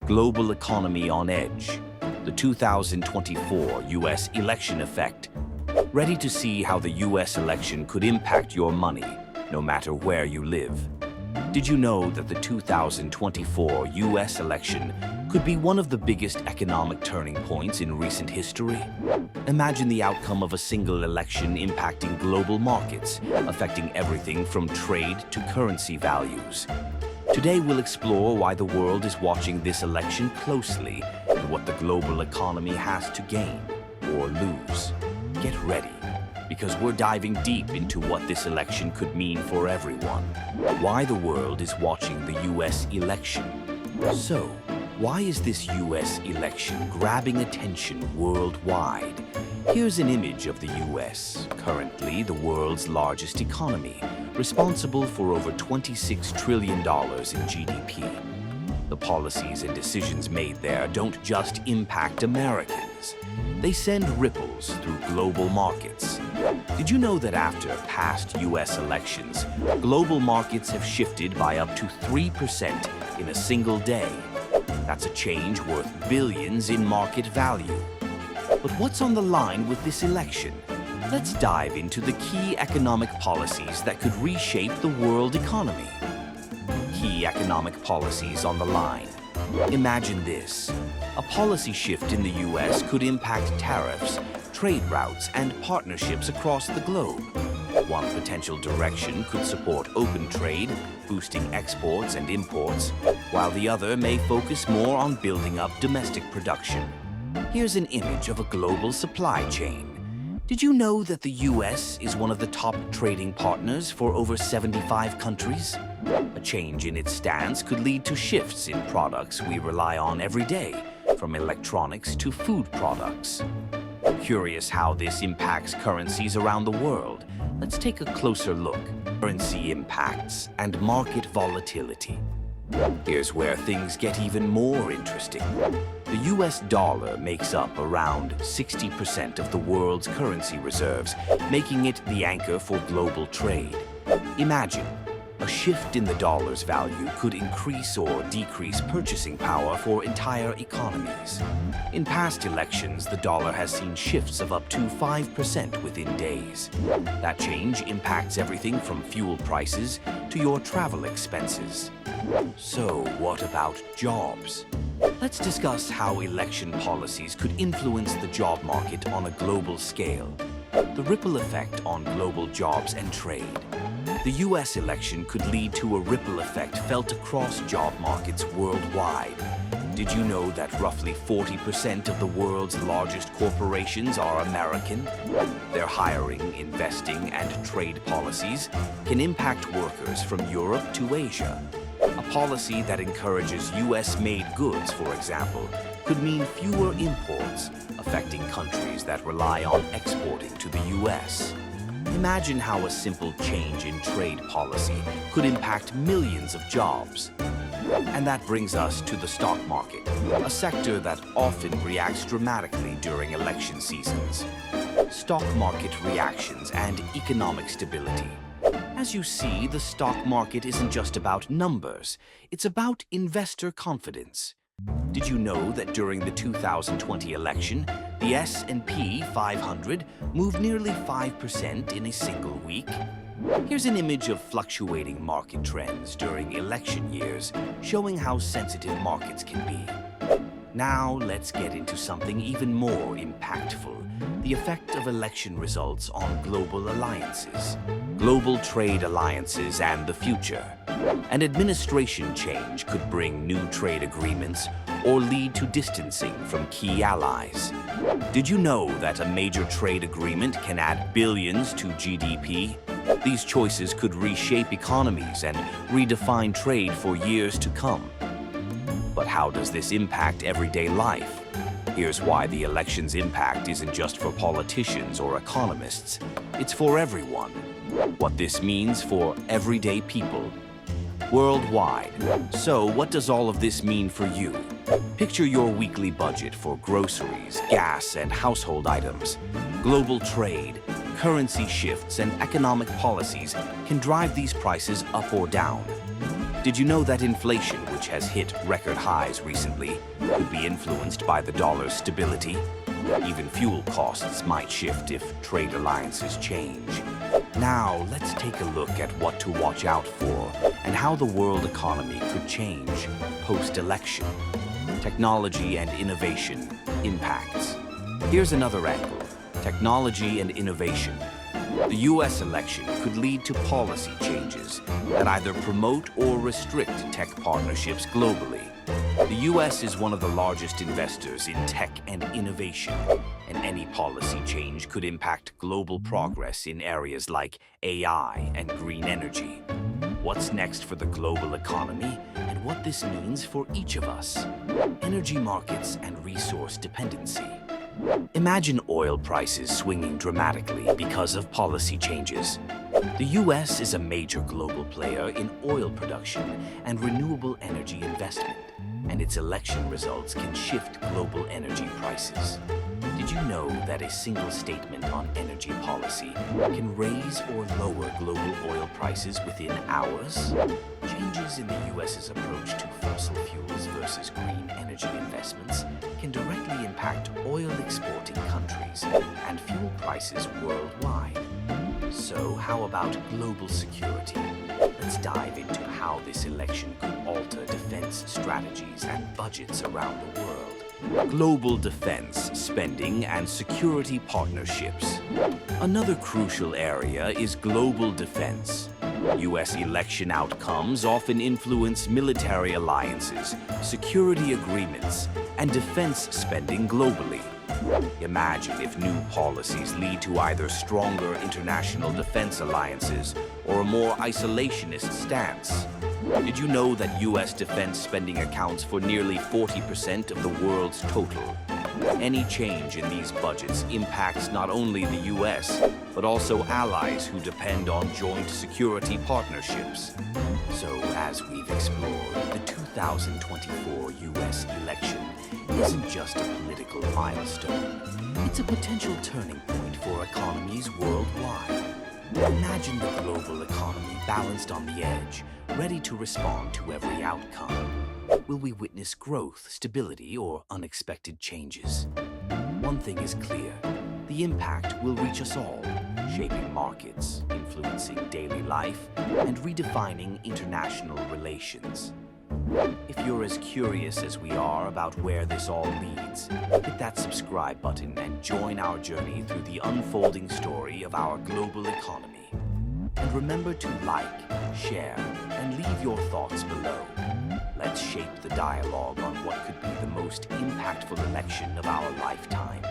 Global economy on edge. The 2024 U.S. election effect. Ready to see how the U.S. election could impact your money, no matter where you live? Did you know that the 2024 U.S. election could be one of the biggest economic turning points in recent history? Imagine the outcome of a single election impacting global markets, affecting everything from trade to currency values. Today we'll explore why the world is watching this election closely and what the global economy has to gain or lose. Get ready, because we're diving deep into what this election could mean for everyone. Why the world is watching the U.S. election. So, why is this U.S. election grabbing attention worldwide? Here's an image of the U.S., currently the world's largest economy, responsible for over $26 trillion in GDP. The policies and decisions made there don't just impact Americans. They send ripples through global markets. Did you know that after past U.S. elections, global markets have shifted by up to 3% in a single day? That's a change worth billions in market value. But what's on the line with this election? Let's dive into the key economic policies that could reshape the world economy. Key economic policies on the line. Imagine this. A policy shift in the U.S. could impact tariffs, trade routes, and partnerships across the globe. One potential direction could support open trade, boosting exports and imports, while the other may focus more on building up domestic production. Here's an image of a global supply chain. Did you know that the U.S. is one of the top trading partners for over 75 countries? A change in its stance could lead to shifts in products we rely on every day, from electronics to food products. Curious how this impacts currencies around the world? Let's take a closer look. Currency impacts and market volatility. Here's where things get even more interesting. The US dollar makes up around 60% of the world's currency reserves, making it the anchor for global trade. Imagine, a shift in the dollar's value could increase or decrease purchasing power for entire economies. In past elections, the dollar has seen shifts of up to 5% within days. That change impacts everything from fuel prices to your travel expenses. So, what about jobs? Let's discuss how election policies could influence the job market on a global scale. The ripple effect on global jobs and trade. The U.S. election could lead to a ripple effect felt across job markets worldwide. Did you know that roughly 40% of the world's largest corporations are American? Their hiring, investing, and trade policies can impact workers from Europe to Asia. A policy that encourages U.S.-made goods, for example, could mean fewer imports, affecting countries that rely on exporting to the U.S. Imagine how a simple change in trade policy could impact millions of jobs. And that brings us to the stock market, a sector that often reacts dramatically during election seasons. Stock market reactions and economic stability. As you see, the stock market isn't just about numbers, it's about investor confidence. Did you know that during the 2020 election, the S&P 500 moved nearly 5% in a single week? Here's an image of fluctuating market trends during election years, showing how sensitive markets can be. Now let's get into something even more impactful, the effect of election results on global alliances. Global trade alliances and the future. An administration change could bring new trade agreements or lead to distancing from key allies. Did you know that a major trade agreement can add billions to GDP? These choices could reshape economies and redefine trade for years to come. But how does this impact everyday life? Here's why the election's impact isn't just for politicians or economists. It's for everyone. What this means for everyday people worldwide. So, what does all of this mean for you? Picture your weekly budget for groceries, gas, and household items. Global trade, currency shifts, and economic policies can drive these prices up or down. Did you know that inflation, which has hit record highs recently, could be influenced by the dollar's stability? Even fuel costs might shift if trade alliances change. Now, let's take a look at what to watch out for and how the world economy could change post-election. Technology and innovation impacts. Here's another angle: technology and innovation. The U.S. election could lead to policy changes that either promote or restrict tech partnerships globally. The U.S. is one of the largest investors in tech and innovation, and any policy change could impact global progress in areas like AI and green energy. What's next for the global economy and what this means for each of us? Energy markets and resource dependency. Imagine oil prices swinging dramatically because of policy changes. The U.S. is a major global player in oil production and renewable energy investment, and its election results can shift global energy prices. Did you know that a single statement on energy policy can raise or lower global oil prices within hours? Changes in the U.S.'s approach to fossil fuels versus green energy investments can directly impact oil-exporting countries and fuel prices worldwide. So how about global security? Let's dive into how this election could alter defense strategies and budgets around the world. Global defense spending and security partnerships. Another crucial area is global defense. U.S. election outcomes often influence military alliances, security agreements, and defense spending globally. Imagine if new policies lead to either stronger international defense alliances or a more isolationist stance. Did you know that U.S. defense spending accounts for nearly 40% of the world's total? Any change in these budgets impacts not only the U.S., but also allies who depend on joint security partnerships. So, as we've explored, the 2024 U.S. election isn't just a political milestone. It's a potential turning point for economies worldwide. Imagine the global economy balanced on the edge, ready to respond to every outcome. Will we witness growth, stability, or unexpected changes? One thing is clear: the impact will reach us all, shaping markets, influencing daily life, and redefining international relations. If you're as curious as we are about where this all leads, hit that subscribe button and join our journey through the unfolding story of our global economy. And remember to like, share, and leave your thoughts below. Let's shape the dialogue on what could be the most impactful election of our lifetime.